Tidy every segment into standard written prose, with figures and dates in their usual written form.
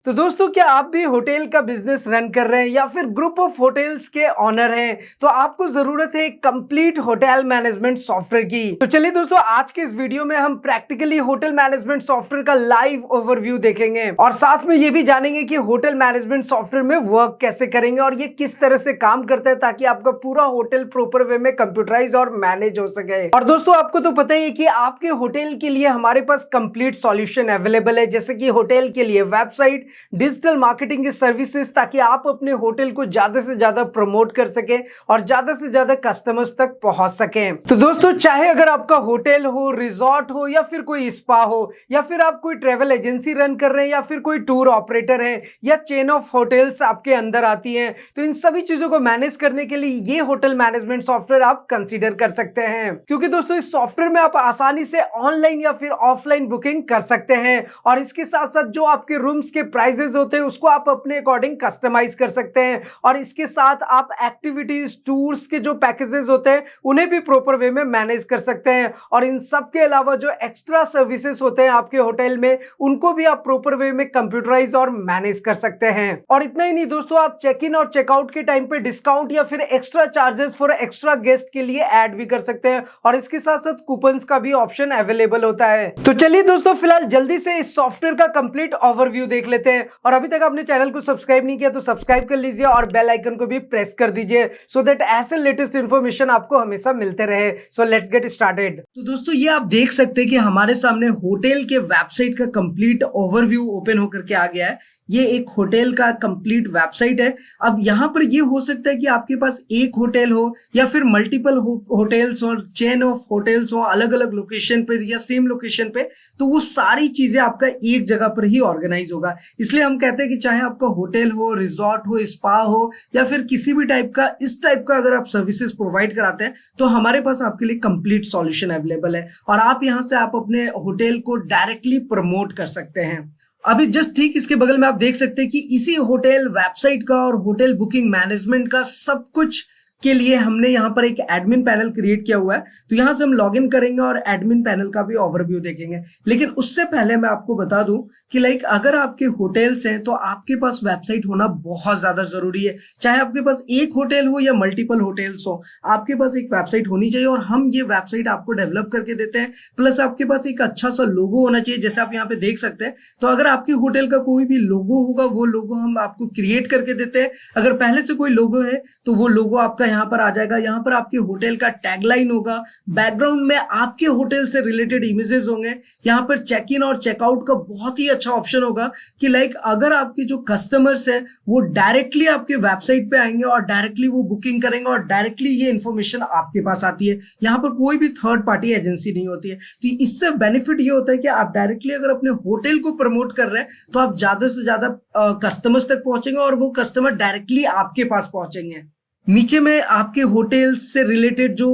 तो दोस्तों, क्या आप भी होटल का बिजनेस रन कर रहे हैं या फिर ग्रुप ऑफ होटल्स के ऑनर हैं? तो आपको जरूरत है एक कंप्लीट होटल मैनेजमेंट सॉफ्टवेयर की। तो चलिए दोस्तों, आज के इस वीडियो में हम प्रैक्टिकली होटल मैनेजमेंट सॉफ्टवेयर का लाइव ओवरव्यू देखेंगे और साथ में ये भी जानेंगे कि होटल मैनेजमेंट सॉफ्टवेयर में वर्क कैसे करेंगे और ये किस तरह से काम करता है ताकि आपका पूरा होटल प्रॉपर वे में कंप्यूटराइज और मैनेज हो सके। और दोस्तों, आपको तो पता ही है कि आपके होटल के लिए हमारे पास कंप्लीट सॉल्यूशन अवेलेबल है, जैसे कि होटल के लिए वेबसाइट, डिजिटल मार्केटिंग की सर्विसेज, ताकि आप अपने होटल को ज्यादा से ज्यादा प्रमोट कर सके और ज्यादा से ज्यादा कस्टमर्स तक पहुंच सके। तो दोस्तों, चाहे अगर आपका होटल हो, रिजॉर्ट हो या फिर कोई स्पा हो या फिर आप कोई ट्रेवल एजेंसी रन कर रहे हैं या फिर कोई टूर ऑपरेटर है या चेन ऑफ होटल्स आपके अंदर आती हैं, तो इन सभी चीजों को मैनेज करने के लिए ये होटल मैनेजमेंट सॉफ्टवेयर आप कंसीडर कर सकते हैं। क्योंकि दोस्तों, इस सॉफ्टवेयर में आप आसानी से ऑनलाइन या फिर ऑफलाइन बुकिंग कर सकते हैं और इसके साथ साथ जो आपके रूम्स के प्राइजेस होते हैं उसको आप अपने अकॉर्डिंग कस्टमाइज कर सकते हैं और इसके साथ आप एक्टिविटीज, टूर्स के जो पैकेजेस होते हैं उन्हें भी प्रॉपर वे में मैनेज कर सकते हैं और इन सब के अलावा जो एक्स्ट्रा सर्विसेज होते हैं आपके होटल में उनको भी आप प्रॉपर वे में कंप्यूटराइज और मैनेज कर सकते हैं। और इतना ही नहीं दोस्तों, आप चेक इन और चेकआउट के टाइम पे डिस्काउंट या फिर extra charges for extra guest के लिए ऐड भी कर सकते हैं और इसके साथ साथ कूपन्स का भी ऑप्शन अवेलेबल होता है। तो चलिए दोस्तों, फिलहाल जल्दी से इस सॉफ्टवेयर का कंप्लीट ओवरव्यू देख लेते हैं और अभी तक आपने चैनल को सब्सक्राइब नहीं किया तो सब्सक्राइब कर लीजिए और बेल आइकन को भी प्रेस कर दीजिए सो दैट ऐसे लेटेस्ट इंफॉर्मेशन आपको हमेशा मिलते रहे। So let's get started. तो दोस्तों, ये आप देख सकते हैं कि हमारे सामने होटल के वेबसाइट का कंप्लीट ओवरव्यू ओपन होकर के आ गया है। ये एक होटल का कंप्लीट वेबसाइट है। अब यहाँ पर ये हो सकता है कि आपके पास एक होटल हो या फिर मल्टीपल होटल्स और चेन ऑफ होटल्स हो अलग अलग लोकेशन पर या सेम लोकेशन पे, तो वो सारी चीजें आपका एक जगह पर ही ऑर्गेनाइज होगा। इसलिए हम कहते हैं कि चाहे आपका होटल हो, रिजॉर्ट हो, स्पा हो या फिर किसी भी टाइप का इस टाइप का अगर आप सर्विसेज प्रोवाइड कराते हैं तो हमारे पास आपके लिए कंप्लीट सॉल्यूशन अवेलेबल है और आप यहां से आप अपने होटल को डायरेक्टली प्रमोट कर सकते हैं। अभी जस्ट ठीक इसके बगल में आप देख सकते हैं कि इसी होटल वेबसाइट का और होटल बुकिंग मैनेजमेंट का सब कुछ के लिए हमने यहाँ पर एक एडमिन पैनल क्रिएट किया हुआ है। तो यहाँ से हम लॉगिन करेंगे और एडमिन पैनल का भी ओवरव्यू देखेंगे। लेकिन उससे पहले मैं आपको बता दूं कि अगर आपके होटल्स हैं तो आपके पास वेबसाइट होना बहुत ज्यादा जरूरी है। चाहे आपके पास एक होटल हो या मल्टीपल होटल्स हो, आपके पास एक वेबसाइट होनी चाहिए और हम ये वेबसाइट आपको डेवलप करके देते हैं। प्लस आपके पास एक अच्छा सा लोगो होना चाहिए, जैसे आप यहाँ पे देख सकते हैं। तो अगर आपके होटल का कोई भी लोगो होगा वो लोगो हम आपको क्रिएट करके देते हैं। अगर पहले से कोई लोगो है तो वो लोगो आपका यहाँ पर आ जाएगा। यहाँ पर आपके होटल का टैगलाइन होगा, बैकग्राउंड में आपके होटल से रिलेटेड इमेजेस होंगे। यहाँ पर चेक इन और चेकआउट का बहुत ही अच्छा ऑप्शन होगा कि अगर आपके जो कस्टमर्स हैं वो डायरेक्टली आपके वेबसाइट पे आएंगे और डायरेक्टली वो बुकिंग करेंगे और डायरेक्टली ये इंफॉर्मेशन आपके पास आती है। यहाँ पर कोई भी थर्ड पार्टी एजेंसी नहीं होती है। तो इससे बेनिफिट ये होता है कि आप डायरेक्टली अगर अपने होटल को प्रमोट कर रहे हैं तो आप ज्यादा से ज्यादा कस्टमर्स तक पहुंचेंगे और वो कस्टमर डायरेक्टली आपके पास पहुंचेंगे। नीचे में आपके होटल्स से रिलेटेड जो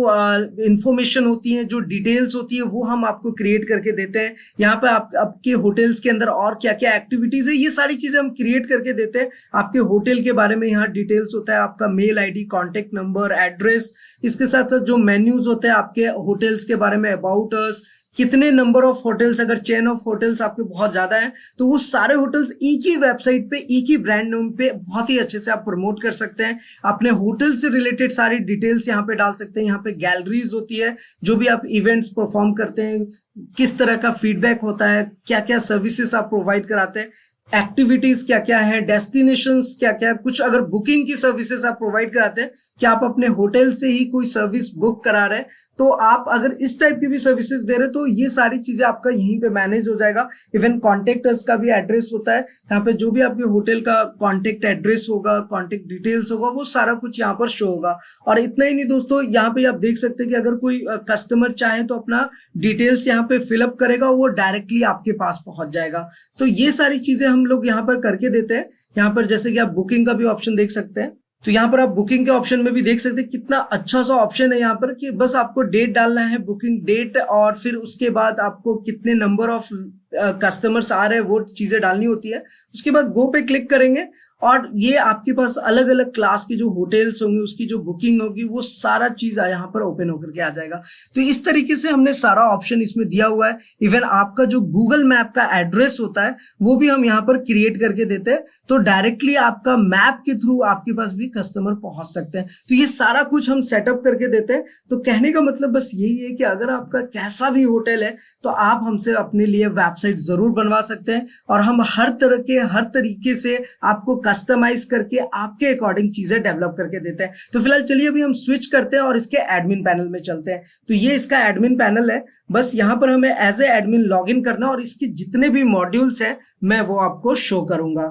इंफॉर्मेशन होती है, जो डिटेल्स होती है, वो हम आपको क्रिएट करके देते हैं। यहाँ पे आपके होटल्स के अंदर और क्या क्या एक्टिविटीज है ये सारी चीजें हम क्रिएट करके देते हैं। आपके होटल के बारे में यहाँ डिटेल्स होता है, आपका mail ID, contact number, address. इसके साथ साथ जो मेन्यूज होते हैं आपके होटल्स के बारे में, अबाउट अस, कितने नंबर ऑफ होटल्स, अगर चेन ऑफ होटल्स आपके बहुत ज्यादा है तो वो सारे होटल्स एक ही वेबसाइट पे, एक ही ब्रांड नेम पे बहुत ही अच्छे से आप प्रमोट कर सकते हैं। अपने होटल से रिलेटेड सारी डिटेल्स यहाँ पे डाल सकते हैं। यहाँ पे गैलरीज होती है, जो भी आप इवेंट्स परफॉर्म करते हैं, किस तरह का फीडबैक होता है, क्या क्या सर्विसेज आप प्रोवाइड कराते हैं, एक्टिविटीज क्या क्या है, डेस्टिनेशंस क्या क्या है, कुछ अगर बुकिंग की सर्विसेज आप प्रोवाइड कराते हैं कि आप अपने होटल से ही कोई सर्विस बुक करा रहे हैं तो आप अगर इस टाइप की भी सर्विसेज दे रहे हैं तो ये सारी चीजें आपका यहीं पे मैनेज हो जाएगा। इवन कॉन्टेक्ट अस का भी एड्रेस होता है, यहाँ पे जो भी आपके होटल का कॉन्टेक्ट एड्रेस होगा, कॉन्टेक्ट डिटेल्स होगा, वो सारा कुछ यहाँ पर शो होगा। और इतना ही नहीं दोस्तों, यहाँ पे आप देख सकते हैं कि अगर कोई कस्टमर चाहे तो अपना डिटेल्स यहाँ पे फिलअप करेगा, वो डायरेक्टली आपके पास पहुंच जाएगा। तो ये सारी चीजें हम लोग यहाँ पर करके देते हैं। यहाँ पर जैसे कि आप बुकिंग का भी ऑप्शन देख सकते हैं, तो यहाँ पर आप बुकिंग के ऑप्शन में भी देख सकते हैं कितना अच्छा सा ऑप्शन है यहाँ पर कि बस आपको डेट डालना है, बुकिंग डेट, और फिर उसके बाद आपको कितने नंबर ऑफ कस्टमर्स आ रहे हैं वो चीजें डालनी होती है। उसके बाद गो पे क्लिक करेंगे और ये आपके पास अलग अलग क्लास के जो होटल्स होंगे उसकी जो बुकिंग होगी वो सारा चीज यहाँ पर ओपन होकर के आ जाएगा। तो इस तरीके से हमने सारा ऑप्शन इसमें दिया हुआ है। इवन आपका जो गूगल मैप का एड्रेस होता है वो भी हम यहाँ पर क्रिएट करके देते हैं, तो डायरेक्टली आपका मैप के थ्रू आपके पास भी कस्टमर पहुंच सकते हैं। तो ये सारा कुछ हम सेटअप करके देते हैं। तो कहने का मतलब बस यही है कि अगर आपका कैसा भी होटल है तो आप हमसे अपने लिए वेबसाइट जरूर बनवा सकते हैं, और हम हर तरह के हर तरीके से आपको कस्टमाइज करके आपके अकॉर्डिंग चीजें डेवलप करके देते हैं। तो फिलहाल चलिए अभी हम स्विच करते हैं और इसके एडमिन पैनल में चलते हैं। तो ये इसका एडमिन पैनल है। बस यहाँ पर हमें एज ए एडमिन लॉगिन करना और इसके जितने भी मॉड्यूल्स हैं मैं वो आपको शो करूंगा।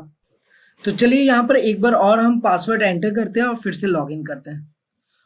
तो चलिए यहाँ पर एक बार और हम पासवर्ड एंटर करते हैं और फिर से लॉगिन करते हैं,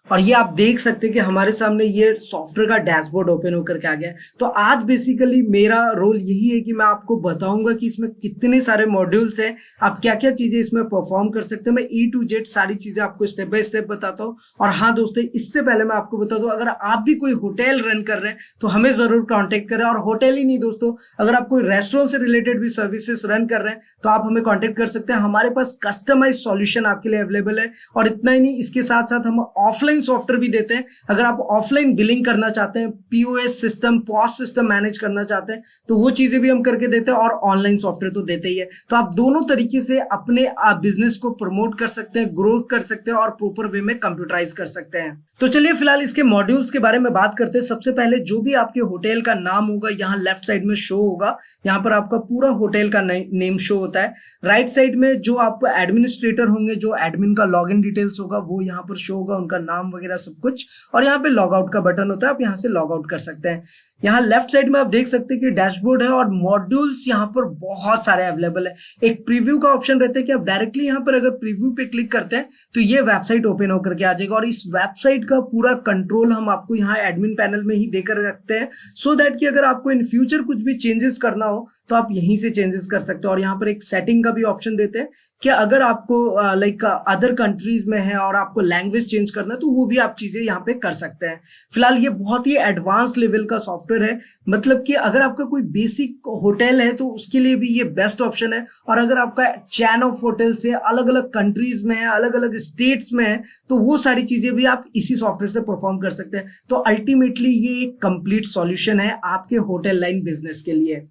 और ये आप देख सकते हैं कि हमारे सामने ये सॉफ्टवेयर का डैशबोर्ड ओपन होकर के आ गया है। तो आज बेसिकली मेरा रोल यही है कि मैं आपको बताऊंगा कि इसमें कितने सारे मॉड्यूल्स हैं, आप क्या क्या चीजें इसमें परफॉर्म कर सकते हैं। मैं E to Z सारी चीजें आपको स्टेप बाय स्टेप बताता हूँ। और हाँ दोस्तों, इससे पहले मैं आपको बता दूं, अगर आप भी कोई होटल रन कर रहे हैं तो हमें जरूर कॉन्टेक्ट करें। और होटल ही नहीं दोस्तों, अगर आप कोई रेस्टोरेंट से रिलेटेड भी सर्विसेज रन कर रहे हैं तो आप हमें कॉन्टेक्ट कर सकते हैं। हमारे पास कस्टमाइज सॉल्यूशन आपके लिए अवेलेबल है। और इतना ही नहीं, इसके साथ साथ हम ऑफलाइन सॉफ्टवेयर भी देते हैं। अगर आप ऑफलाइन बिलिंग करना चाहते हैं, POS system, POS system manage करना चाहते हैं तो वो चीजें भी हम करके देते हैं। और ऑनलाइन सॉफ्टवेयर तो देते ही है। तो आप दोनों तरीके से अपने बिजनेस को प्रमोट कर सकते हैं, ग्रो कर सकते हैं और प्रॉपर वे में कंप्यूटराइज कर सकते हैं। तो चलिए फिलहाल इसके मॉड्यूल्स के बारे में बात करते हैं। सबसे पहले जो भी आपके होटल का नाम होगा यहाँ लेफ्ट साइड में शो होगा। यहाँ पर आपका पूरा होटल का नेम शो होता है। राइट साइड में जो आपको एडमिनिस्ट्रेटर होंगे, जो एडमिन का लॉगिन डिटेल्स होगा वो यहाँ पर शो होगा, उनका नाम वगैरह सब कुछ। और यहाँ पे लॉग आउट का बटन होता है, आप यहाँ से लॉग आउट कर सकते हैं। यहाँ लेफ्ट साइड में आप देख सकते हैं कि डैशबोर्ड है और मॉड्यूल्स यहाँ पर बहुत सारे अवेलेबल है। एक प्रीव्यू का ऑप्शन रहता है कि आप डायरेक्टली यहाँ पर अगर प्रीव्यू पे क्लिक करते हैं तो ये वेबसाइट ओपन होकर के आ जाएगा। और इस वेबसाइट का पूरा कंट्रोल हम आपको यहाँ एडमिन पैनल में ही देकर रखते हैं, सो दैट कि अगर आपको इन फ्यूचर कुछ भी चेंजेस करना हो तो आप यहीं से चेंजेस कर सकते हो। और यहाँ पर एक सेटिंग का भी ऑप्शन देते हैं कि अगर आपको लाइक अदर कंट्रीज में है और आपको लैंग्वेज चेंज करना है तो वो भी आप चीजें यहाँ पे कर सकते हैं। फिलहाल ये बहुत ही एडवांस लेवल का सॉफ्टवेयर है, मतलब कि अगर आपका कोई बेसिक होटल है तो उसके लिए भी ये बेस्ट ऑप्शन है। और अगर आपका चैन ऑफ होटल से अलग अलग कंट्रीज में है, अलग अलग स्टेट्स में है, तो वो सारी चीजें भी आप इसी सॉफ्टवेयर से परफॉर्म कर सकते हैं। तो अल्टीमेटली ये एक कंप्लीट सॉल्यूशन है आपके होटल लाइन बिजनेस के लिए।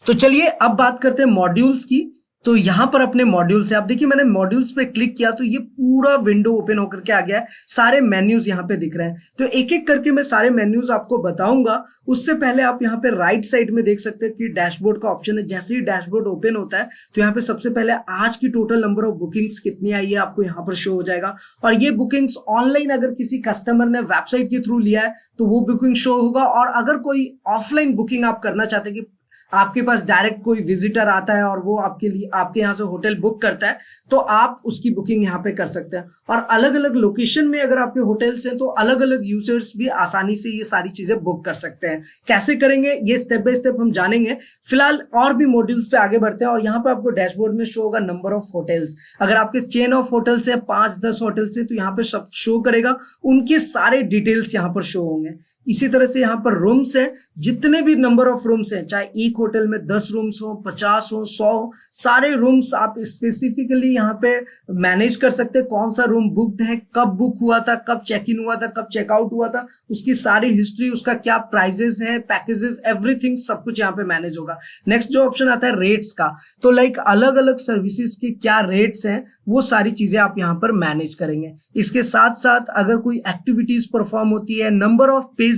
तो चलिए अब बात करते हैं मॉड्यूल्स की। तो यहां पर अपने मॉड्यूल से आप देखिए, मैंने मॉड्यूल्स पे क्लिक किया तो ये पूरा विंडो ओपन होकर के आ गया है। सारे मेन्यूज यहाँ पे दिख रहे हैं। तो एक एक करके मैं सारे मेन्यूज आपको बताऊंगा। उससे पहले आप यहाँ पे राइट साइड में देख सकते हैं कि डैशबोर्ड का ऑप्शन है। जैसे ही डैशबोर्ड ओपन होता है तो यहाँ पे सबसे पहले आज की टोटल नंबर ऑफ बुकिंग्स कितनी आई है आपको यहाँ पर शो हो जाएगा। और ये बुकिंग्स ऑनलाइन अगर किसी कस्टमर ने वेबसाइट के थ्रू लिया है तो वो बुकिंग शो होगा। और अगर कोई ऑफलाइन बुकिंग आप करना चाहते हैं कि आपके पास डायरेक्ट कोई विजिटर आता है और वो आपके लिए आपके यहाँ से होटल बुक करता है तो आप उसकी बुकिंग यहाँ पे कर सकते हैं। और अलग अलग लोकेशन में अगर आपके होटल्स हैं तो अलग अलग यूजर्स भी आसानी से ये सारी चीजें बुक कर सकते हैं। कैसे करेंगे ये स्टेप बाय स्टेप हम जानेंगे। फिलहाल और भी मॉड्यूल्स पे आगे बढ़ते हैं। और यहाँ पे आपको डैशबोर्ड में शो होगा नंबर ऑफ होटल्स। अगर आपके चेन ऑफ होटल्स है 5-10 होटल्स है तो यहाँ पे सब शो करेगा, उनके सारे डिटेल्स यहाँ पर शो होंगे। इसी तरह से यहाँ पर रूम्स हैं, जितने भी नंबर ऑफ रूम्स हैं, चाहे एक होटल में 10 रूम्स हो, 50 हो, 100, सारे रूम्स आप स्पेसिफिकली यहाँ पे मैनेज कर सकते हैं। कौन सा रूम बुक्ड है, कब बुक हुआ था, कब चेक इन हुआ था, कब चेकआउट हुआ था, उसकी सारी हिस्ट्री, उसका क्या प्राइजेस है, पैकेजेस, एवरीथिंग सब कुछ यहाँ पे मैनेज होगा। नेक्स्ट जो ऑप्शन आता है रेट्स का, तो लाइक अलग अलग सर्विसेज के क्या रेट्स हैं वो सारी चीजें आप यहाँ पर मैनेज करेंगे। इसके साथ साथ अगर कोई एक्टिविटीज परफॉर्म होती है, नंबर ऑफ पेजेस,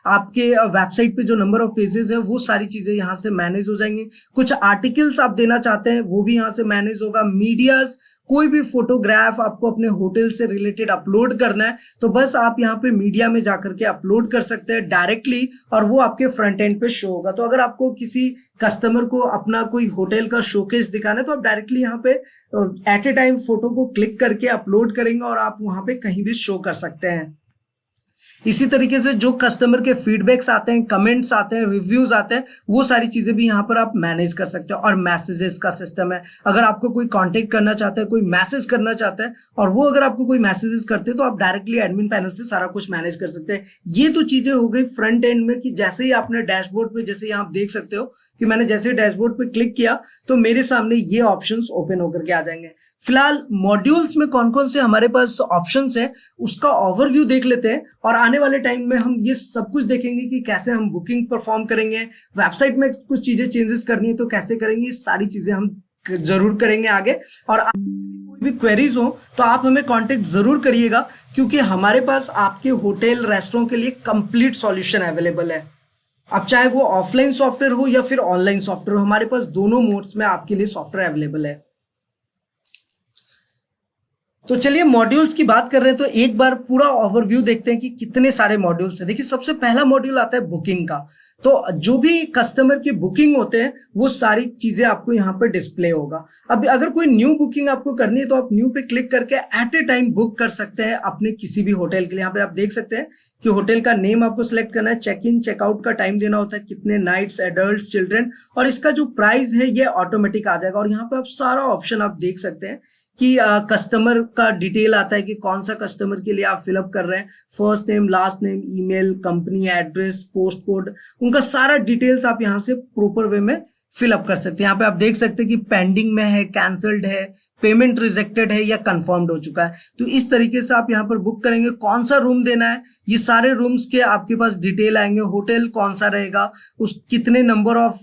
आपके वेबसाइट पे जो नंबर ऑफ पेजेस है वो सारी चीजें यहाँ से मैनेज हो जाएंगी। कुछ आर्टिकल्स आप देना चाहते हैं वो भी यहाँ से मैनेज होगा। मीडियाज, कोई भी फोटोग्राफ आपको अपने होटल से रिलेटेड अपलोड करना है तो बस आप यहाँ पे मीडिया में जाकर के अपलोड कर सकते हैं डायरेक्टली और वो आपके फ्रंट एंड पे शो होगा। तो अगर आपको किसी कस्टमर को अपना कोई होटल का शोकेस दिखाना है तो आप डायरेक्टली यहाँ पे एट ए टाइम फोटो को क्लिक करके अपलोड करेंगे और आप वहां पे कहीं भी शो कर सकते हैं। इसी तरीके से जो कस्टमर के फीडबैक्स आते हैं, कमेंट्स आते हैं, रिव्यूज आते हैं, वो सारी चीजें भी यहाँ पर आप मैनेज कर सकते हो। और मैसेजेस का सिस्टम है, अगर आपको कोई कांटेक्ट करना चाहता है, कोई मैसेज करना चाहता है और वो अगर आपको कोई मैसेजेस करते हैं तो आप डायरेक्टली एडमिन पैनल से सारा कुछ मैनेज कर सकते हैं। ये तो चीजें हो गई फ्रंट एंड में कि जैसे ही आपने डैशबोर्ड पे, जैसे आप देख सकते हो कि मैंने जैसे डैशबोर्ड पे क्लिक किया तो मेरे सामने ये ऑप्शंस ओपन होकर के आ जाएंगे। फिलहाल मॉड्यूल्स में कौन कौन से हमारे पास ऑप्शंस हैं उसका ओवरव्यू देख लेते हैं और आने वाले टाइम में हम ये सब कुछ देखेंगे कि कैसे हम बुकिंग परफॉर्म करेंगे, वेबसाइट में कुछ चीजें चेंजेस करनी है तो कैसे करेंगे, ये सारी चीजें हम जरूर करेंगे आगे। और कोई भी क्वेरीज हो तो आप हमें कांटेक्ट जरूर करिएगा, क्योंकि हमारे पास आपके होटल रेस्टोरेंट के लिए कंप्लीट सॉल्यूशन अवेलेबल है। अब चाहे वो ऑफलाइन सॉफ्टवेयर हो या फिर ऑनलाइन सॉफ्टवेयर हो, हमारे पास दोनों मोड्स में आपके लिए सॉफ्टवेयर अवेलेबल है। तो चलिए मॉड्यूल्स की बात कर रहे हैं तो एक बार पूरा ओवरव्यू देखते हैं कि कितने सारे मॉड्यूल्स हैं। देखिए सबसे पहला मॉड्यूल आता है बुकिंग का। तो जो भी कस्टमर की बुकिंग होते हैं वो सारी चीजें आपको यहाँ पर डिस्प्ले होगा। अब अगर कोई न्यू बुकिंग आपको करनी है तो आप न्यू पे क्लिक करके एट ए टाइम बुक कर सकते हैं अपने किसी भी होटल के लिए। यहाँ पे आप देख सकते हैं कि होटल का नेम आपको सिलेक्ट करना है, चेक इन चेकआउट का टाइम देना होता है, कितने नाइट्स, एडल्ट, चिल्ड्रन, और इसका जो प्राइस है ये ऑटोमेटिक आ जाएगा। और यहाँ पे आप सारा ऑप्शन आप देख सकते हैं कि कस्टमर का डिटेल आता है कि कौन सा कस्टमर के लिए आप फिलअप कर रहे हैं, first name, last name, email, company address, post code, उनका सारा डिटेल्स आप यहाँ से प्रॉपर वे में फिलअप कर सकते हैं। यहाँ पे आप देख सकते हैं कि पेंडिंग में है, कैंसल्ड है, पेमेंट रिजेक्टेड है या कंफर्म्ड हो चुका है। तो इस तरीके से आप यहाँ पर बुक करेंगे, कौन सा रूम देना है, ये सारे रूम्स के आपके पास डिटेल आएंगे, होटल कौन सा रहेगा, उस कितने नंबर ऑफ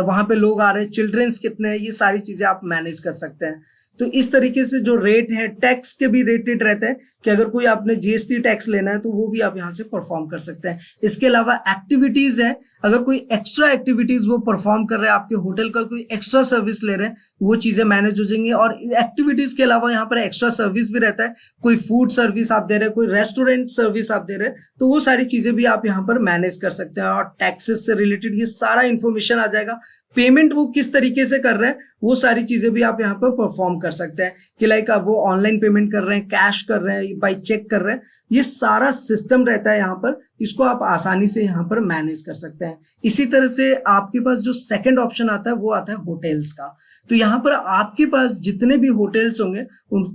वहां पे लोग आ रहे हैं, चिल्ड्रंस कितने हैं, ये सारी चीजें आप मैनेज कर सकते हैं। तो इस तरीके से जो रेट है, टैक्स के भी रेटेड रहते हैं कि अगर कोई आपने जीएसटी टैक्स लेना है तो वो भी आप यहाँ से परफॉर्म कर सकते हैं। इसके अलावा एक्टिविटीज है, अगर कोई एक्स्ट्रा एक्टिविटीज वो परफॉर्म कर रहे हैं, आपके होटल का कोई एक्स्ट्रा सर्विस ले रहे हैं, वो चीजें मैनेज हो जाएंगी। और एक्टिविटीज के अलावा यहाँ पर एक्स्ट्रा सर्विस भी रहता है, कोई फूड सर्विस आप दे रहे हैं, कोई रेस्टोरेंट सर्विस आप दे रहे हैं, तो वो सारी चीजें भी आप यहाँ पर मैनेज कर सकते हैं। और टैक्सेस से रिलेटेड ये सारा इंफॉर्मेशन आ जाएगा। पेमेंट वो किस तरीके से कर रहे हैं वो सारी चीजें भी आप यहाँ पर परफॉर्म कर सकते हैं कि लाइक आप वो ऑनलाइन पेमेंट कर रहे हैं, कैश कर रहे हैं, बाई चेक कर रहे हैं, ये सारा सिस्टम रहता है यहाँ पर। इसको आप आसानी से यहाँ पर मैनेज कर सकते हैं। इसी तरह से आपके पास जो सेकंड ऑप्शन आता है वो आता है होटल्स का। तो यहाँ पर आपके पास जितने भी होटल्स होंगे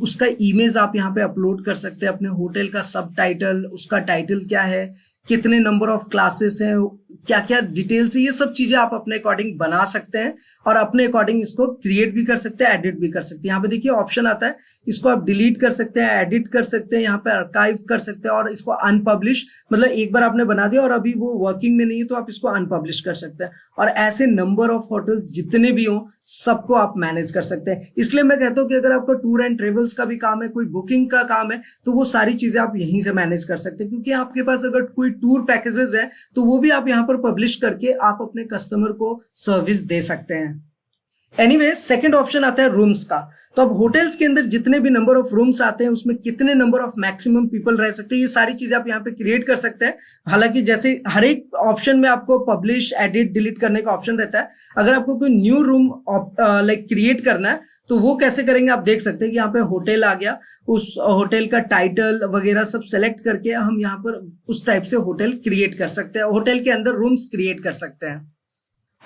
उसका इमेज आप यहाँ पे अपलोड कर सकते हैं, अपने होटल का सब टाइटल, उसका टाइटल क्या है, कितने नंबर ऑफ क्लासेस हैं, क्या क्या डिटेल्स है, ये सब चीजें आप अपने अकॉर्डिंग बना सकते हैं और अपने अकॉर्डिंग इसको क्रिएट भी कर सकते हैं, एडिट भी कर सकते हैं। यहाँ पे देखिए ऑप्शन आता है, इसको आप डिलीट कर सकते हैं, एडिट कर सकते हैं, यहाँ पे आर्काइव कर सकते हैं और इसको अनपब्लिश, मतलब एक बार आपने बना दिया और अभी वो वर्किंग में नहीं है तो आप इसको अनपब्लिश कर सकते हैं। और ऐसे नंबर ऑफ होटल्स जितने भी हों सबको आप मैनेज कर सकते हैं। इसलिए मैं कहता हूँ कि अगर आपका टूर एंड ट्रेवल्स का भी काम है, कोई बुकिंग का काम है, तो वो सारी चीजें आप यहीं से मैनेज कर सकते हैं। क्योंकि आपके पास अगर कोई टूर पैकेजेस है तो वो भी आप यहाँ पर पब्लिश करके आप अपने कस्टमर को सर्विस दे सकते हैं। एनीवे, सेकंड ऑप्शन आता है रूम्स का। तो अब होटल्स के अंदर जितने भी नंबर ऑफ रूम्स आते हैं उसमें कितने नंबर ऑफ मैक्सिमम पीपल रह सकते हैं, ये सारी चीजें आप यहाँ पे क्रिएट कर सकते हैं। हालांकि जैसे हर एक ऑप्शन में आपको पब्लिश, एडिट, डिलीट करने का ऑप्शन रहता है। अगर आपको कोई न्यू रूम लाइक क्रिएट करना है तो वो कैसे करेंगे आप देख सकते हैं कि यहाँ पे होटल आ गया, उस होटल का टाइटल वगैरह सब सेलेक्ट करके हम यहाँ पर उस टाइप से होटल क्रिएट कर सकते हैं, होटल के अंदर रूम्स क्रिएट कर सकते हैं।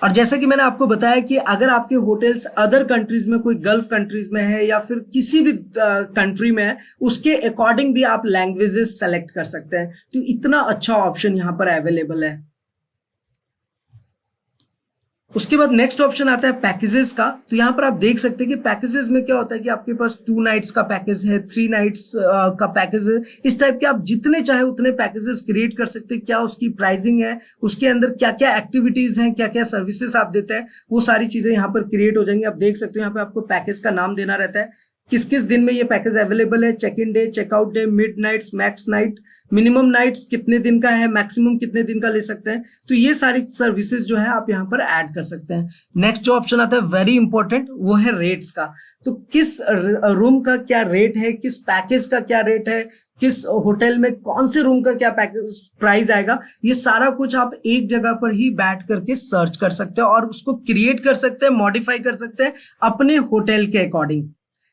और जैसा कि मैंने आपको बताया कि अगर आपके होटल्स अदर कंट्रीज में, कोई गल्फ कंट्रीज में है या फिर किसी भी कंट्री में है, उसके अकॉर्डिंग भी आप लैंग्वेजेस सेलेक्ट कर सकते हैं। तो इतना अच्छा ऑप्शन यहाँ पर अवेलेबल है। उसके बाद नेक्स्ट ऑप्शन आता है पैकेजेस का। तो यहाँ पर आप देख सकते हैं कि पैकेजेस में क्या होता है कि आपके पास 2 नाइट्स का पैकेज है, 3 नाइट्स का पैकेज है, इस टाइप के आप जितने चाहे उतने पैकेजेस क्रिएट कर सकते हैं। क्या उसकी प्राइसिंग है, उसके अंदर क्या क्या एक्टिविटीज हैं, क्या क्या सर्विसेज आप देते हैं, वो सारी चीजें यहाँ पर क्रिएट हो जाएंगी। आप देख सकते हो यहाँ पे आपको पैकेज का नाम देना रहता है, किस किस दिन में ये पैकेज अवेलेबल है, check in day, checkout day, mid nights, max night, minimum nights कितने दिन का है, मैक्सिमम कितने दिन का ले सकते हैं। तो ये सारी सर्विसेज जो है आप यहाँ पर ऐड कर सकते हैं। नेक्स्ट जो ऑप्शन आता है वेरी इंपॉर्टेंट, वो है रेट्स का। तो किस रूम का क्या रेट है, किस पैकेज का क्या रेट है, किस होटल में कौन से रूम का क्या पैकेज प्राइस आएगा, ये सारा कुछ आप एक जगह पर ही बैठ करके सर्च कर सकते हैं और उसको क्रिएट कर सकते हैं, मॉडिफाई कर सकते हैं अपने होटल के अकॉर्डिंग।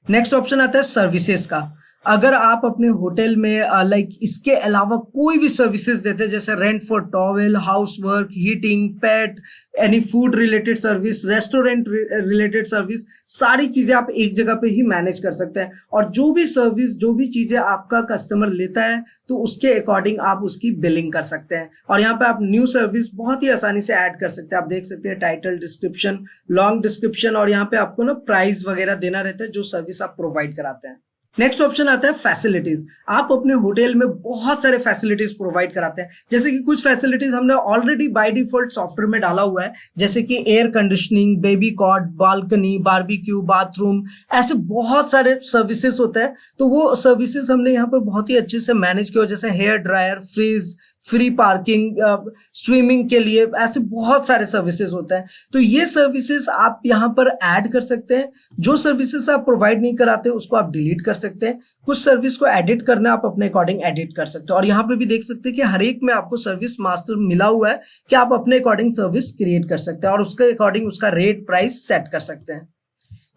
नेक्स्ट ऑप्शन आता है सर्विसेज का। अगर आप अपने होटल में लाइक इसके अलावा कोई भी सर्विसेज देते हैं, जैसे rent for towel, house work, heating, pet, any food related service, restaurant related service, सारी चीजें आप एक जगह पे ही मैनेज कर सकते हैं। और जो भी सर्विस, जो भी चीजें आपका कस्टमर लेता है तो उसके अकॉर्डिंग आप उसकी बिलिंग कर सकते हैं। और यहाँ पे आप न्यू सर्विस बहुत ही आसानी से ऐड कर सकते हैं। आप देख सकते हैं टाइटल, डिस्क्रिप्शन, लॉन्ग डिस्क्रिप्शन, और यहाँ पे आपको ना प्राइस वगैरह देना रहता है जो सर्विस आप प्रोवाइड कराते हैं। नेक्स्ट ऑप्शन आता है फैसिलिटीज। आप अपने होटल में बहुत सारे फैसिलिटीज प्रोवाइड कराते हैं, जैसे कि कुछ फैसिलिटीज हमने ऑलरेडी बाय डिफॉल्ट सॉफ्टवेयर में डाला हुआ है, जैसे कि air conditioning, baby cot, balcony, barbecue, bathroom, ऐसे बहुत सारे सर्विसेज होते हैं। तो वो सर्विसेज हमने यहाँ पर बहुत ही अच्छे से मैनेज किया, जैसे hair dryer, fridge, free parking, swimming के लिए, ऐसे बहुत सारे सर्विसेज होते हैं। तो ये सर्विसेज आप यहाँ पर ऐड कर सकते हैं। जो सर्विसेज आप प्रोवाइड नहीं कराते उसको आप डिलीट कर सकते हैं। कुछ सर्विस को एडिट करना आप अपने अकॉर्डिंग एडिट कर सकते हैं। और यहाँ पे भी देख सकते हैं कि हर एक में आपको सर्विस मास्टर मिला हुआ है कि आप अपने अकॉर्डिंग सर्विस क्रिएट कर सकते हैं और उसके अकॉर्डिंग उसका रेट, प्राइस सेट कर सकते हैं।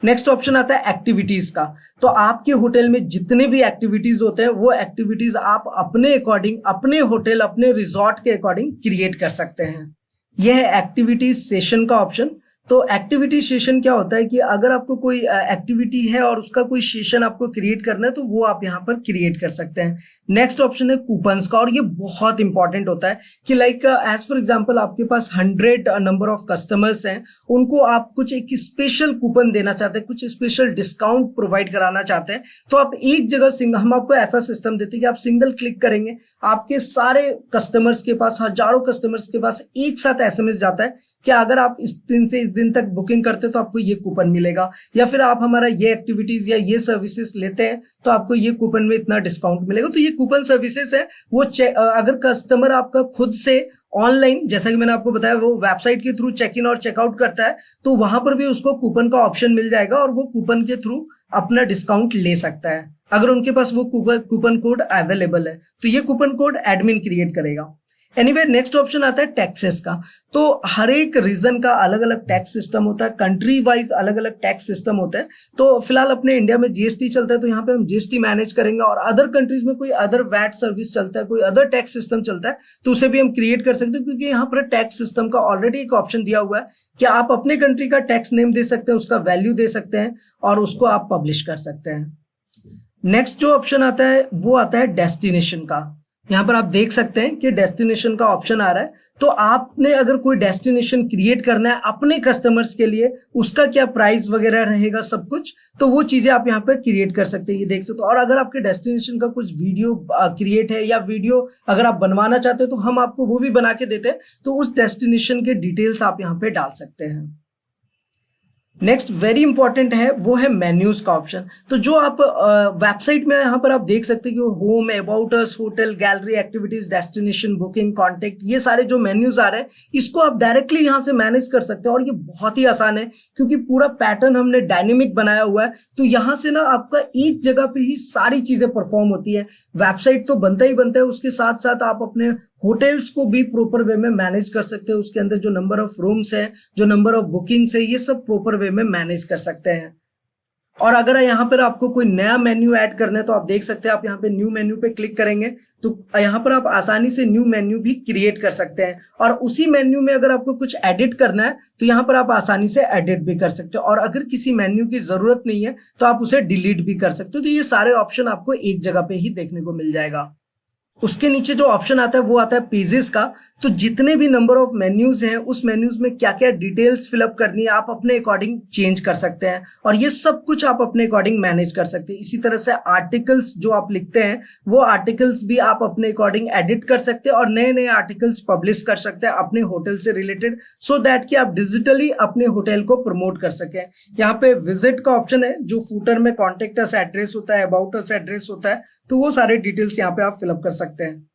नेक्स्ट ऑप्शन आता है एक्टिविटीज का। तो आपके होटल में जितने भी एक्टिविटीज होते हैं वो एक्टिविटीज आप अपने अकॉर्डिंग, अपने होटल, अपने रिजॉर्ट के अकॉर्डिंग क्रिएट कर सकते हैं। यह है एक्टिविटीज सेशन का ऑप्शन। तो एक्टिविटी सेशन क्या होता है कि अगर आपको कोई एक्टिविटी है और उसका कोई सेशन आपको क्रिएट करना है तो वो आप यहाँ पर क्रिएट कर सकते हैं। नेक्स्ट ऑप्शन है कूपन्स का, और ये बहुत इंपॉर्टेंट होता है कि लाइक एज फॉर एग्जांपल आपके पास 100 नंबर ऑफ कस्टमर्स हैं, उनको आप कुछ एक स्पेशल कूपन देना चाहते हैं, कुछ स्पेशल डिस्काउंट प्रोवाइड कराना चाहते हैं, तो आप एक जगह हम आपको ऐसा सिस्टम देते हैं कि आप सिंगल क्लिक करेंगे, आपके सारे कस्टमर्स के पास, हजारों कस्टमर्स के पास एक साथ SMS जाता है कि अगर आप इस दिन से इस दिन तक बुकिंग करते हो तो आपको ये कूपन मिलेगा, या फिर आप हमारा ये एक्टिविटीज या ये सर्विसेज लेते हैं तो आपको ये कूपन में इतना डिस्काउंट मिलेगा। तो ये कूपन सर्विसेज है वो अगर कस्टमर आपका खुद से ऑनलाइन, जैसा कि मैंने आपको बताया, वो वेबसाइट के थ्रू चेक इन और चेकआउट करता है तो वहां पर भी उसको कूपन का ऑप्शन मिल जाएगा और वो कूपन के थ्रू अपना डिस्काउंट ले सकता है अगर उनके पास वो कूपन कोड अवेलेबल है। तो ये कूपन कोड एडमिन क्रिएट करेगा। एनीवे, नेक्स्ट ऑप्शन आता है टैक्सेस का। तो हर एक रीजन का अलग अलग टैक्स सिस्टम होता है, कंट्री वाइज अलग अलग टैक्स सिस्टम होते हैं। तो फिलहाल अपने इंडिया में GST चलता है तो यहाँ पे हम GST मैनेज करेंगे, और अदर कंट्रीज में कोई अदर वैट सर्विस चलता है, कोई अदर टैक्स सिस्टम चलता है तो उसे भी हम क्रिएट कर सकते हैं, क्योंकि यहाँ पर टैक्स सिस्टम का ऑलरेडी एक ऑप्शन दिया हुआ है कि आप अपने कंट्री का टैक्स नेम दे सकते हैं, उसका वैल्यू दे सकते हैं और उसको आप पब्लिश कर सकते हैं। नेक्स्ट जो ऑप्शन आता है वो आता है डेस्टिनेशन का। यहाँ पर आप देख सकते हैं कि डेस्टिनेशन का ऑप्शन आ रहा है। तो आपने अगर कोई डेस्टिनेशन क्रिएट करना है अपने कस्टमर्स के लिए, उसका क्या प्राइस वगैरह रहेगा, सब कुछ, तो वो चीजें आप यहाँ पे क्रिएट कर सकते हैं, ये देख सकते हो। और अगर आपके डेस्टिनेशन का कुछ वीडियो क्रिएट है या वीडियो अगर आप बनवाना चाहते हो तो हम आपको वो भी बना के देते हैं, तो उस डेस्टिनेशन के डिटेल्स आप यहाँ पे डाल सकते हैं। नेक्स्ट वेरी इंपॉर्टेंट है वो है मेन्यूज का ऑप्शन। तो जो आप वेबसाइट में यहाँ पर आप देख सकते हैं कि home, about us, hotel, gallery, activities, destination, booking, contact, ये सारे जो मेन्यूज आ रहे हैं इसको आप डायरेक्टली यहाँ से मैनेज कर सकते हैं। और ये बहुत ही आसान है क्योंकि पूरा पैटर्न हमने डायनेमिक बनाया हुआ है। तो यहाँ से ना आपका एक जगह पे ही सारी चीजें परफॉर्म होती है। वेबसाइट तो बनता ही बनता है, उसके साथ साथ आप अपने होटल्स को भी प्रॉपर वे में मैनेज कर सकते हैं। उसके अंदर जो नंबर ऑफ रूम्स है, जो नंबर ऑफ बुकिंग्स है, ये सब प्रॉपर वे में मैनेज कर सकते हैं। और अगर यहाँ पर आपको कोई नया मेन्यू ऐड करना है तो आप देख सकते हैं, आप यहाँ पे न्यू मेन्यू पे क्लिक करेंगे तो यहाँ पर आप आसानी से न्यू मेन्यू भी क्रिएट कर सकते हैं। और उसी मेन्यू में अगर आपको कुछ एडिट करना है तो यहाँ पर आप आसानी से एडिट भी कर सकते हो। और अगर किसी मेन्यू की जरूरत नहीं है तो आप उसे डिलीट भी कर सकते हो। तो ये सारे ऑप्शन आपको एक जगह पे ही देखने को मिल जाएगा। उसके नीचे जो ऑप्शन आता है वो आता है पेजेस का। तो जितने भी नंबर ऑफ मेन्यूज हैं उस मेन्यूज में क्या क्या डिटेल्स फिलअप करनी है आप अपने अकॉर्डिंग चेंज कर सकते हैं, और ये सब कुछ आप अपने अकॉर्डिंग मैनेज कर सकते हैं। इसी तरह से आर्टिकल्स जो आप लिखते हैं वो आर्टिकल्स भी आप अपने अकॉर्डिंग एडिट कर सकते हैं और नए नए आर्टिकल्स पब्लिश कर सकते हैं अपने होटल से रिलेटेड, सो दैट कि आप डिजिटली अपने होटल को प्रमोट कर सकें। यहाँ पे विजिट का ऑप्शन है, जो फूटर में कॉन्टेक्ट अस एड्रेस होता है, अबाउट अस एड्रेस होता है, तो वो सारे डिटेल्स यहाँ पे आप फिलअप कर सकते हैं।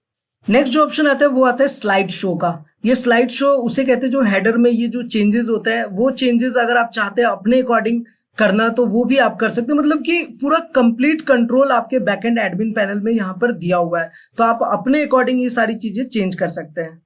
नेक्स्ट जो ऑप्शन आता है वो आता है स्लाइड शो का। ये स्लाइड शो उसे कहते हैं जो हेडर में ये जो चेंजेस होते हैं वो चेंजेस अगर आप चाहते हैं अपने अकॉर्डिंग करना तो वो भी आप कर सकते हैं। मतलब कि पूरा कंप्लीट कंट्रोल आपके बैकएंड एडमिन पैनल में यहाँ पर दिया हुआ है, तो आप अपने अकॉर्डिंग ये सारी चीजें चेंज कर सकते हैं।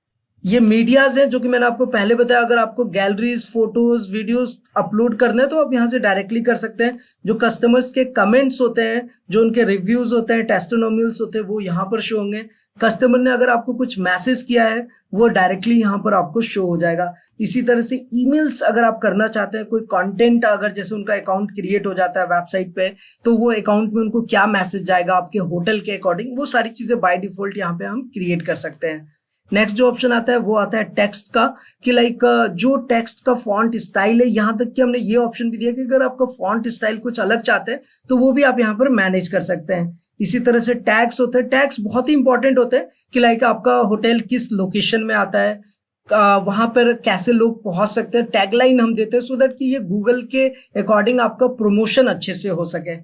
ये मीडियाज हैं जो कि मैंने आपको पहले बताया। अगर आपको गैलरीज, फोटोज, वीडियोस अपलोड करने हैं तो आप यहाँ से डायरेक्टली कर सकते हैं। जो कस्टमर्स के कमेंट्स होते हैं, जो उनके रिव्यूज होते हैं, टेस्टिमोनियल्स होते हैं, वो यहाँ पर शो होंगे। कस्टमर ने अगर आपको कुछ मैसेज किया है वो डायरेक्टली यहाँ पर आपको शो हो जाएगा। इसी तरह से ईमेल्स अगर आप करना चाहते हैं, कोई कंटेंट अगर जैसे उनका अकाउंट क्रिएट हो जाता है वेबसाइट पे, तो वो अकाउंट में उनको क्या मैसेज जाएगा आपके होटल के अकॉर्डिंग, वो सारी चीजें बाय डिफॉल्ट यहाँ पे हम क्रिएट कर सकते हैं। नेक्स्ट जो ऑप्शन आता है वो आता है टेक्स्ट का, कि लाइक जो टेक्स्ट का फॉन्ट स्टाइल है, यहाँ तक कि हमने ये ऑप्शन भी दिया कि अगर आपका फॉन्ट स्टाइल कुछ अलग चाहते हैं तो वो भी आप यहाँ पर मैनेज कर सकते हैं। इसी तरह से टैग्स होते हैं। टैग्स बहुत ही इंपॉर्टेंट होते हैं कि लाइक आपका होटल किस लोकेशन में आता है, वहां पर कैसे लोग पहुंच सकते हैं। टैगलाइन हम देते हैं सो दैट कि ये गूगल के अकॉर्डिंग आपका प्रमोशन अच्छे से हो सके।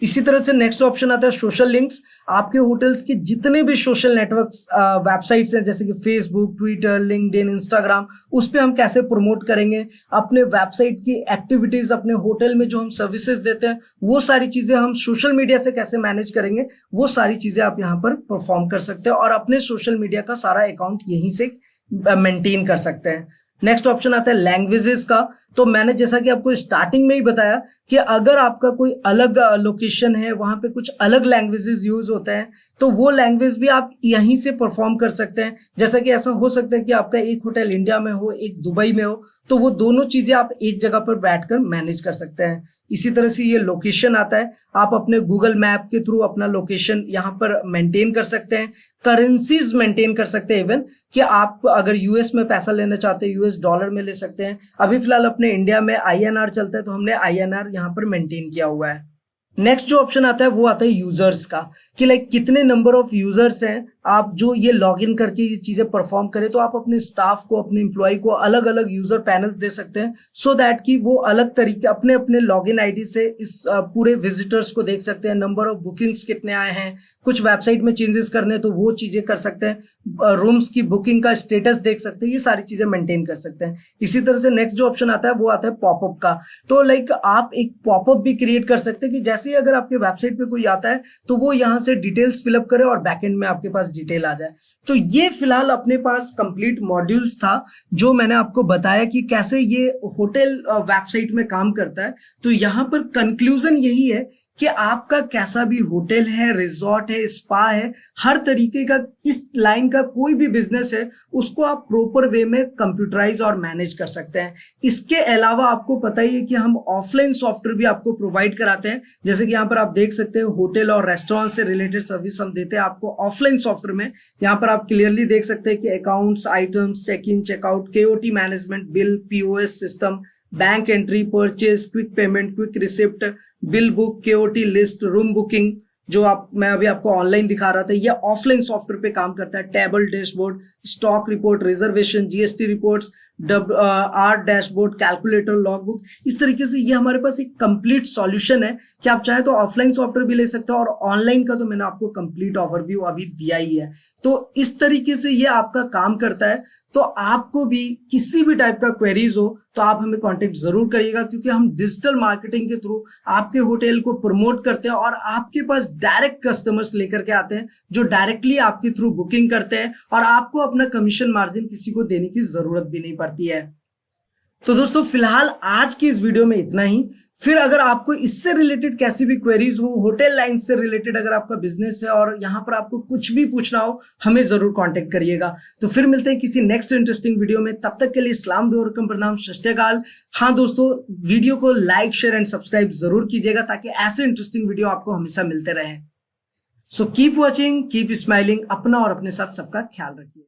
इसी तरह से नेक्स्ट ऑप्शन आता है सोशल लिंक्स। आपके होटल्स के जितने भी सोशल नेटवर्क्स वेबसाइट्स हैं जैसे कि फेसबुक, ट्विटर, लिंक्डइन, इंस्टाग्राम, उस पे हम कैसे प्रमोट करेंगे अपने वेबसाइट की एक्टिविटीज, अपने होटल में जो हम सर्विसेज देते हैं वो सारी चीजें हम सोशल मीडिया से कैसे मैनेज करेंगे, वो सारी चीजें आप यहाँ पर परफॉर्म कर सकते हैं और अपने सोशल मीडिया का सारा अकाउंट यहीं से मेंटेन कर सकते हैं। नेक्स्ट ऑप्शन आता है लैंग्वेजेस का। तो मैंने जैसा कि आपको स्टार्टिंग में ही बताया कि अगर आपका कोई अलग लोकेशन है, वहां पे कुछ अलग लैंग्वेजेस यूज होते हैं, तो वो लैंग्वेज भी आप यहीं से परफॉर्म कर सकते हैं। जैसा कि ऐसा हो सकता है कि आपका एक होटल इंडिया में हो, एक दुबई में हो, तो वो दोनों चीजें आप एक जगह पर बैठकर मैनेज कर सकते हैं। इसी तरह से ये लोकेशन आता है। आप अपने गूगल मैप के थ्रू अपना लोकेशन यहाँ पर मेंटेन कर सकते हैं। करेंसीज मेंटेन कर सकते हैं, इवन कि आप अगर यूएस में पैसा लेना चाहते हैं यूएस डॉलर में ले सकते हैं। अभी फिलहाल अपने इंडिया में आईएनआर चलता है तो हमने आईएनआर यहाँ पर मेंटेन किया हुआ है। नेक्स्ट जो ऑप्शन आता है वो आता है यूजर्स का, कि लाइक कितने नंबर ऑफ यूजर्स हैं आप जो ये लॉगिन करके ये चीजें परफॉर्म करें। तो आप अपने स्टाफ को, अपने एम्प्लॉय को अलग अलग यूजर पैनल्स दे सकते हैं सो दैट कि वो अलग तरीके अपने अपने लॉगिन आईडी से इस पूरे विजिटर्स को देख सकते हैं। नंबर ऑफ बुकिंग्स कितने आए हैं, कुछ वेबसाइट में चेंजेस करने हैं तो वो चीजें कर सकते हैं, रूम्स की बुकिंग का स्टेटस देख सकते हैं, ये सारी चीजें मेंटेन कर सकते हैं। इसी तरह से नेक्स्ट जो ऑप्शन आता है वो आता है पॉपअप का। तो लाइक आप एक पॉपअप भी क्रिएट कर सकते हैं कि जैसे ही अगर आपके वेबसाइट पे कोई आता है तो वो यहाँ से डिटेल्स फिलअप करे और बैकएंड में आपके पास डिटेल आ जाए। तो ये फिलहाल अपने पास कंप्लीट मॉड्यूल्स था जो मैंने आपको बताया कि कैसे ये होटल वेबसाइट में काम करता है। तो यहाँ पर कंक्लूजन यही है कि आपका कैसा भी होटल है, रिजॉर्ट है, स्पा है, हर तरीके का इस लाइन का कोई भी बिजनेस है उसको आप प्रॉपर वे में कंप्यूटराइज और मैनेज कर सकते हैं। इसके अलावा आपको पता ही है कि हम ऑफलाइन सॉफ्टवेयर भी आपको प्रोवाइड कराते हैं। जैसे कि यहाँ पर आप देख सकते हैं होटल और रेस्टोरेंट से रिलेटेड सर्विस हम देते हैं आपको ऑफलाइन सॉफ्टवेयर में। यहाँ पर आप क्लियरली देख सकते हैं कि accounts, items, check in, checkout, KOT management, bill, POS system, bank entry, purchase, quick payment, quick receipt, bill book, KOT list, room booking, जो मैं अभी आपको ऑनलाइन दिखा रहा था, ये ऑफलाइन सॉफ्टवेयर पे काम करता है। Table, dashboard, stock report, reservation, GST reports, R dashboard, calculator, logbook, इस तरीके से ये हमारे पास एक कंप्लीट सॉल्यूशन है कि आप चाहे तो ऑफलाइन सॉफ्टवेयर भी ले सकते हो और ऑनलाइन का तो मैंने आपको कंप्लीट ओवरव्यू अभी दिया ही है। तो इस तरीके से ये आपका काम करता है। तो आपको भी किसी भी टाइप का क्वेरीज हो तो आप हमें कांटेक्ट जरूर करिएगा, क्योंकि हम डिजिटल मार्केटिंग के थ्रू आपके होटल को प्रमोट करते हैं और आपके पास डायरेक्ट कस्टमर्स लेकर के आते हैं जो डायरेक्टली आपके थ्रू बुकिंग करते हैं और आपको अपना कमीशन मार्जिन किसी को देने की जरूरत भी नहीं पड़ती है। तो दोस्तों फिलहाल आज की इस वीडियो में इतना ही। फिर अगर आपको इससे रिलेटेड कैसी भी क्वेरीज हो, होटल लाइन से रिलेटेड अगर आपका बिजनेस है और यहाँ पर आपको कुछ भी पूछना हो, हमें जरूर कांटेक्ट करिएगा। तो फिर मिलते हैं किसी नेक्स्ट इंटरेस्टिंग वीडियो में। तब तक के लिए इस्लाम दो प्रणाम, सत श्री अकाल। हाँ दोस्तों, वीडियो को लाइक, शेयर एंड सब्सक्राइब जरूर कीजिएगा ताकि ऐसे इंटरेस्टिंग वीडियो आपको हमेशा मिलते रहे। So keep watching, keep smiling, अपना और अपने साथ सबका ख्याल रखिए।